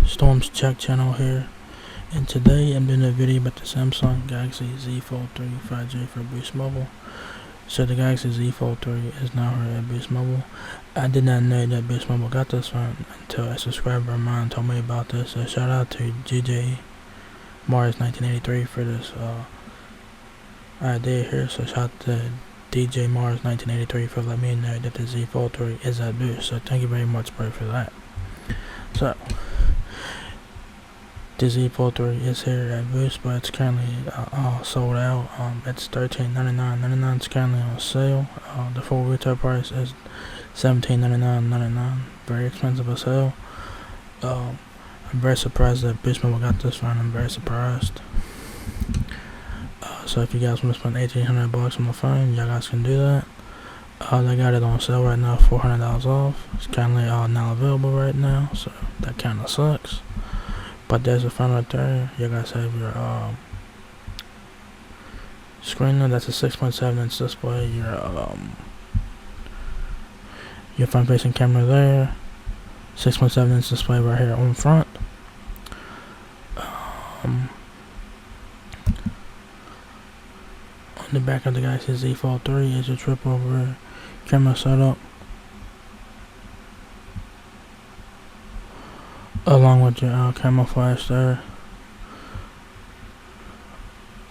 Storm's Check channel here, and today I'm doing a video about the Samsung Galaxy Z Fold3 5G for Boost Mobile. So the Galaxy Z Fold3 is now here at Boost Mobile. I did not know that Boost Mobile got this phone until a subscriber of mine told me about this. So shout out to GJ Mars 1983 for this idea here. So shout out to DJ Mars 1983 for letting me know that the Z Fold3 is at Boost. So thank you very much, bro, for that. So the Z Fold3 is here at Boost, but it's currently sold out. It's $13.99. It's currently on sale. The full retail price is $17.99. Very expensive as hell. I'm very surprised that Boost Mobile got this phone. I'm very surprised. So if you guys want to spend $1,800 on the phone, y'all guys can do that. They got it on sale right now, $400 off. It's currently not available right now, so that kind of sucks. But there's a phone right there. You guys have your screen there. That's a 6.7-inch display. Your front-facing camera there. 6.7-inch display right here on front. On the back of the Galaxy Z Fold3 is your triple camera setup, along with your camera flash there.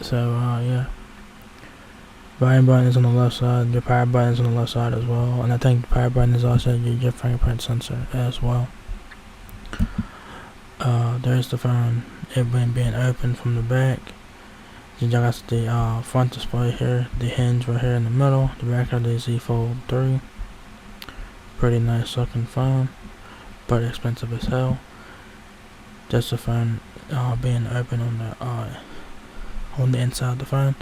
So yeah, volume button is on the left side, your power button is on the left side as well, and I think the power button is also your fingerprint sensor as well. There's the phone, it being opened from the back. You got the front display here, the hinge right here in the middle, the back of the Z Fold3. Pretty nice looking phone, but expensive as hell. Just the phone being open on the inside of the phone,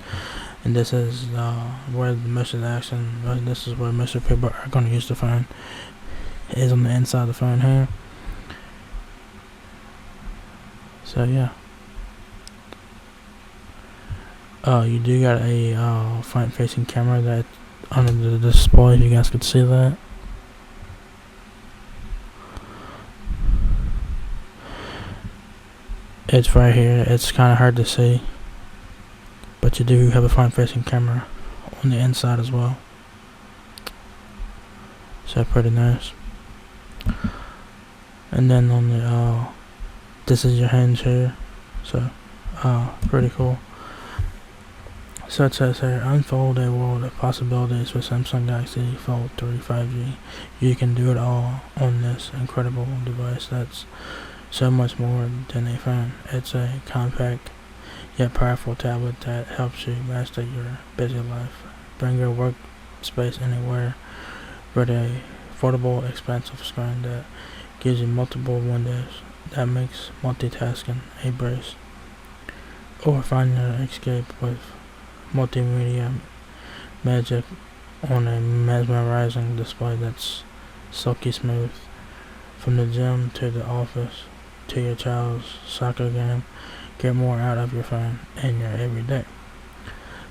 and this is where most of the action. This is where most of the people are going to use the phone. It is on the inside of the phone here. So yeah. You do got a front-facing camera that under the display. If you guys could see that. It's right here. It's kind of hard to see, but you do have a front-facing camera on the inside as well. So pretty nice. And then on the this is your hinge here. So pretty cool. So it says here, unfold a world of possibilities with Samsung Galaxy Fold3 5G. You can do it all on this incredible device that's so much more than a phone. It's a compact yet powerful tablet that helps you master your busy life. Bring your workspace anywhere with a affordable, expansive screen that gives you multiple windows that makes multitasking a breeze. Or find your escape with multimedia magic on a mesmerizing display that's silky smooth. From the gym to the office to your child's soccer game, get more out of your phone in your everyday.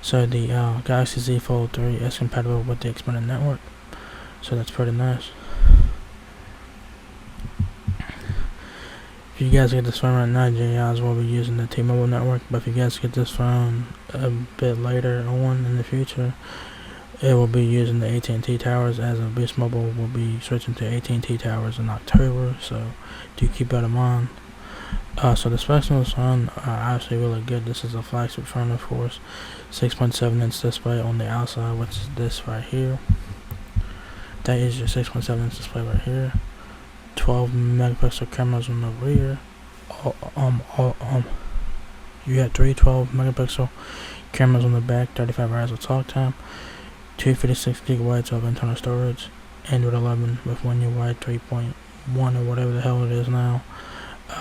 So the Galaxy Z Fold3 is compatible with the expanded network, so that's pretty nice. If you guys get this phone right now, you guys will be using the T-Mobile network, but if you guys get this phone a bit later on in the future, it will be using the at&t towers, as of Boost Mobile will be switching to at&t towers in October, so do keep that in mind. So the specs on this phone are actually really good. This is a flagship phone, of course. 6.7-inch display on the outside, which is this right here. That is your 6.7-inch display right here. 12 megapixel cameras on the rear. You have 3 12 megapixel cameras on the back, 35 hours of talk time, 256 gigabytes of internal storage, Android 11 with 1 UI 3.1 or whatever the hell it is now.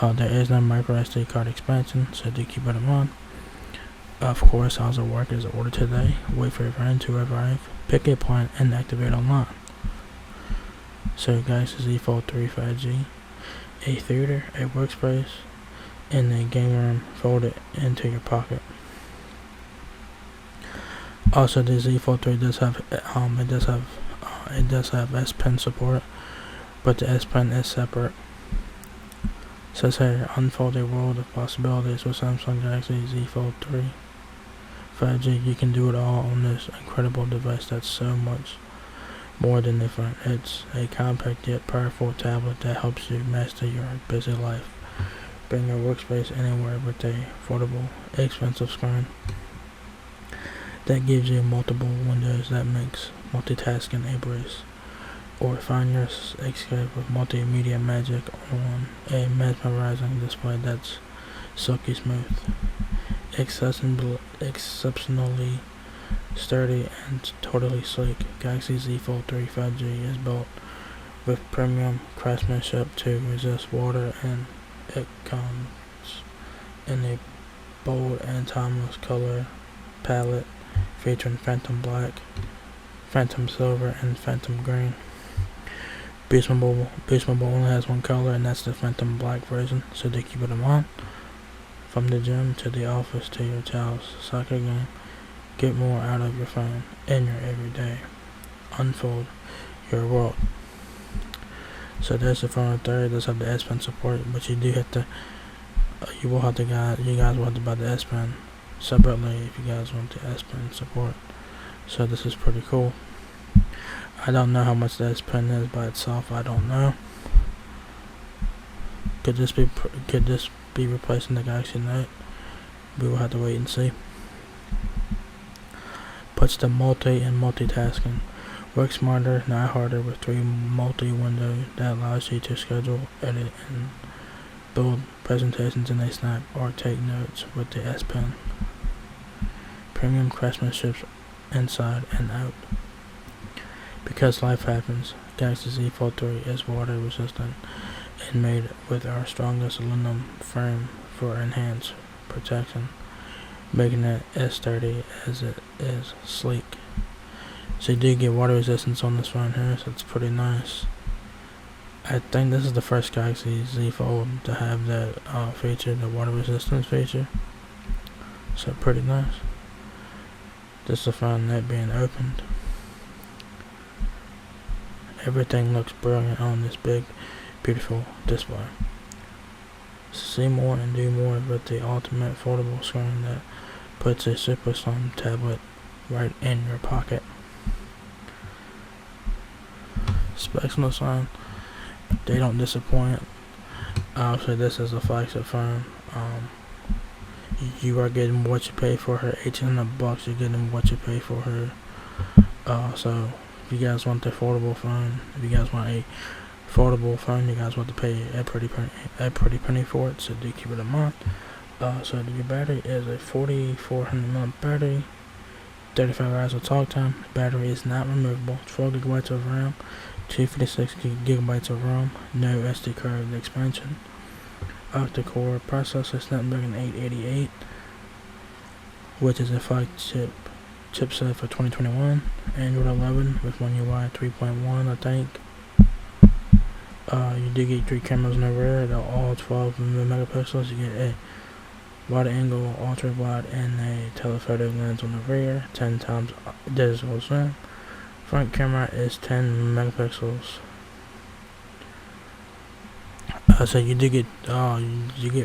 There is no micro SD card expansion, so do keep it in mind. Of course, how's it work is order today, wait for your friend to arrive, pick a point, and activate online. So guys, Z Fold3 5G, a theater, a workspace, and a game room folded into your pocket. Also, the Z Fold3 does have S Pen support, but the S Pen is separate. Says here, unfold a world of possibilities with Samsung Galaxy Z Fold3 5G. You can do it all on this incredible device that's so much more than different. It's a compact yet powerful tablet that helps you master your busy life. Bring your workspace anywhere with a affordable, expensive screen that gives you multiple windows that makes multitasking a breeze. Or find your escape with multimedia magic on a mesmerizing display that's silky smooth, exceptionally sturdy and totally sleek. Galaxy Z Fold3 5G is built with premium craftsmanship to resist water, and it comes in a bold and timeless color palette featuring Phantom Black, Phantom Silver, and Phantom Green. Beast Mobile only has one color, and that's the Phantom Black version, so do keep it in mind. From the gym to the office to your child's soccer game, get more out of your phone in your everyday. Unfold your world. So there's the phone right there. It does have the S Pen support, but you do have to. You guys will have to buy the S Pen separately if you guys want the S Pen support. So this is pretty cool. I don't know how much the S Pen is by itself. I don't know. Could this be replacing the Galaxy Note? We will have to wait and see. Puts the multi and multitasking. Work smarter, not harder, with 3 multi-window that allows you to schedule, edit, and build presentations in a snap or take notes with the S Pen. Premium craftsmanship inside and out. Because life happens, Galaxy Z Fold3 is water resistant and made with our strongest aluminum frame for enhanced protection, making it as sturdy as it is sleek. So you do get water resistance on this phone here, so it's pretty nice. I think this is the first Galaxy Z Fold to have that feature, the water resistance feature. So pretty nice. This is the phone that being opened. Everything looks brilliant on this big, beautiful display. See more and do more with the ultimate foldable screen that puts a super slim tablet right in your pocket. Specs on the sign, they don't disappoint. Obviously this is a flagship phone. You are getting what you pay for her. $1,800, you're getting what you pay for her. So if you guys want the affordable phone, if you guys want a affordable phone, you guys want to pay a pretty penny for it, so do keep it in mind. So your battery is a 4,400 mAh battery, 35 hours of talk time. The battery is not removable. 12 gigabytes of RAM, 256 gigabytes of ROM, no SD card expansion. Octa-core processor, Snapdragon 888, which is a flagship chipset for 2021. Android 11 with One UI 3.1, I think. You do get 3 cameras in the rear. They're all 12 megapixels. You get a wide angle, ultra wide, and a telephoto lens on the rear. 10 times digital zoom. Front camera is 10 megapixels. So you do get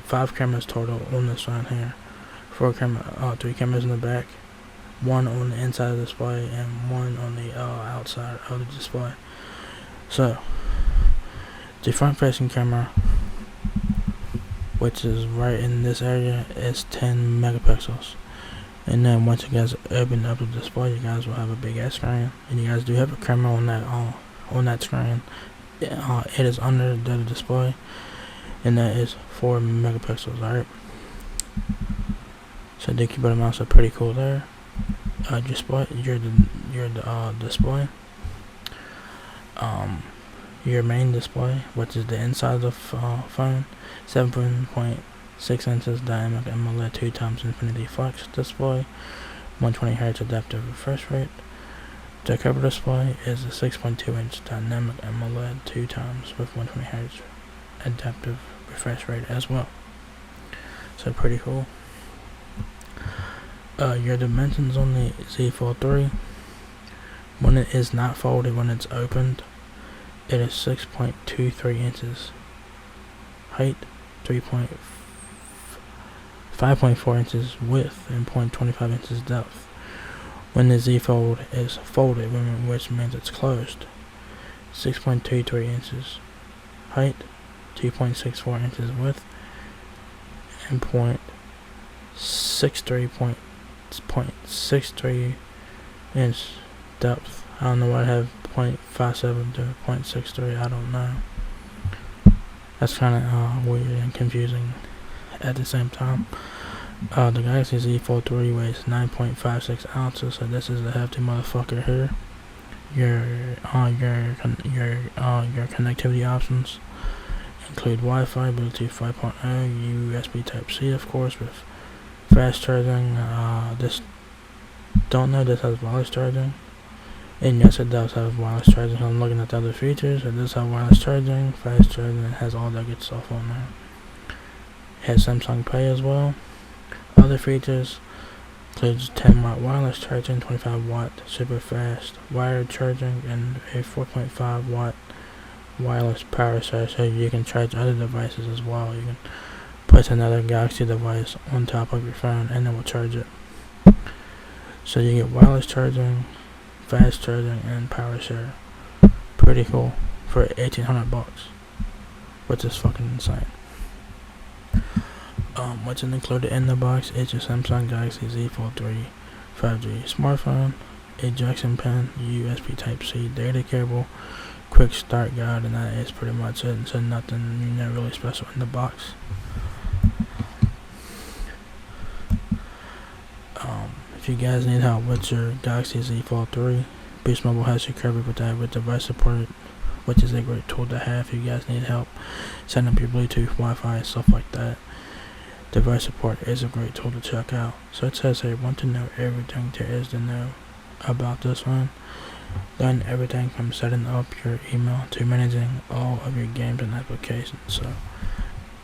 5 cameras total on this phone here. 3 cameras in the back, 1 on the inside of the display, and 1 on the outside of the display. So the front-facing camera, which is right in this area, is 10 megapixels. And then once you guys open up the display, you guys will have a big ass screen, and you guys do have a camera on that screen. It is under the display, and that is 4 megapixels. Alright, so do keep it in mind. So pretty cool there. Your display, your main display, which is the inside of the phone, 7.6 inches dynamic AMOLED 2x Infinity Flex display, 120Hz adaptive refresh rate. The cover display is a 6.2-inch dynamic AMOLED 2x with 120Hz adaptive refresh rate as well. So pretty cool. Your dimensions on the Z Fold3, when it is not folded, when it's opened, it is 6.23 inches height, 5.4 inches width and 0.25 inches depth. When the Z Fold is folded, which means it's closed. 6.23 inches height, 2.64 inches width, and 0.63 inch depth. I don't know why I have 0.57 to 0.63. I don't know. That's kind of weird and confusing at the same time. The Galaxy Z Fold3 weighs 9.56 ounces, so this is a hefty motherfucker here. Your connectivity options include Wi-Fi, Bluetooth 5.0, USB Type-C, of course, with fast charging. This has wireless charging, and yes, it does have wireless charging. I'm looking at the other features. It does have wireless charging, fast charging. It has all that good stuff on there. It has Samsung Pay as well. Other features includes 10-watt wireless charging, 25-watt super fast wired charging, and a 4.5-watt wireless power source, so you can charge other devices as well. You can put another Galaxy device on top of your phone and it will charge it. So you get wireless charging, fast charging, and power share. Pretty cool for $1,800, which is fucking insane. What's included in the box is your Samsung Galaxy Z Fold3 5G smartphone, ejection pin, USB Type-C data cable, quick start guide, and that is pretty much it. So nothing really special in the box. If you guys need help with your Galaxy Z Fold3, Boost Mobile has you covered with that with device support, which is a great tool to have if you guys need help setting up your Bluetooth, Wi-Fi, and stuff like that. Device support is a great tool to check out. So it says here, want to know everything there is to know about this one. Learn everything from setting up your email to managing all of your games and applications. So,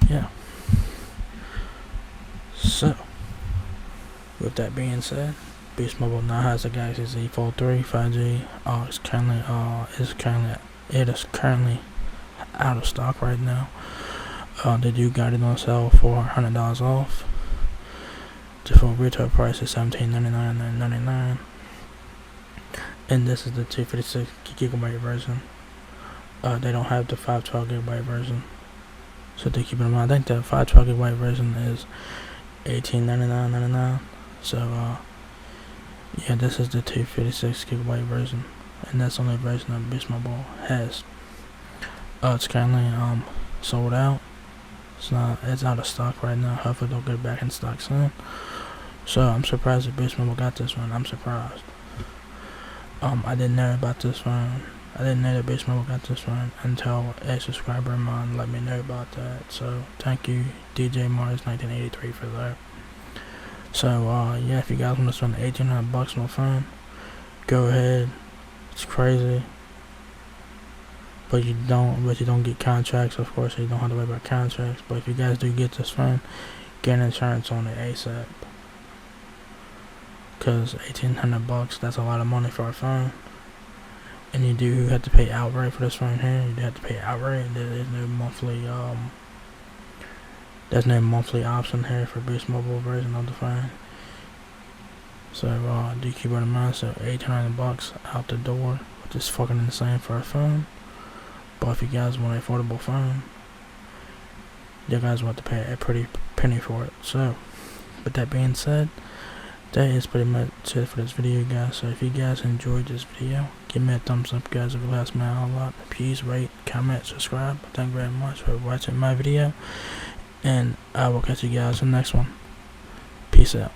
yeah. So, with that being said, Boost Mobile now has a Galaxy Z Fold3 5G. It is currently out of stock right now. They do got it on sale for $100 off. The full retail price is $17.99. And this is the 256GB version. They don't have the 512GB version, so to keep it in mind. I think the 512GB version is $18.99. So yeah, this is the 256GB version, and that's the only version that Boost Mobile has. It's currently sold out. It's out of stock right now. Hopefully they'll get it back in stock soon. So I'm surprised that Boost Mobile got this one. I'm surprised. I didn't know about this one. I didn't know that Boost Mobile got this one until a subscriber of mine let me know about that. So thank you, DJ Mars 1983, for that. So yeah, if you guys want to spend $1,800 on a phone, go ahead. It's crazy. But you don't get contracts, of course, so you don't have to worry about contracts. But if you guys do get this phone, get insurance on it ASAP. Because $1,800, that's a lot of money for a phone. And you do have to pay outright for this phone here. You do have to pay outright. There's no monthly option here for Boost Mobile version of the phone. So do keep it in mind. So $1,800 out the door, which is fucking insane for a phone. But if you guys want an affordable phone, you guys want to pay a pretty penny for it. So, with that being said, that is pretty much it for this video, guys. So if you guys enjoyed this video, give me a thumbs up, guys. It really helps me out a lot. Please rate, comment, subscribe. Thank you very much for watching my video, and I will catch you guys in the next one. Peace out.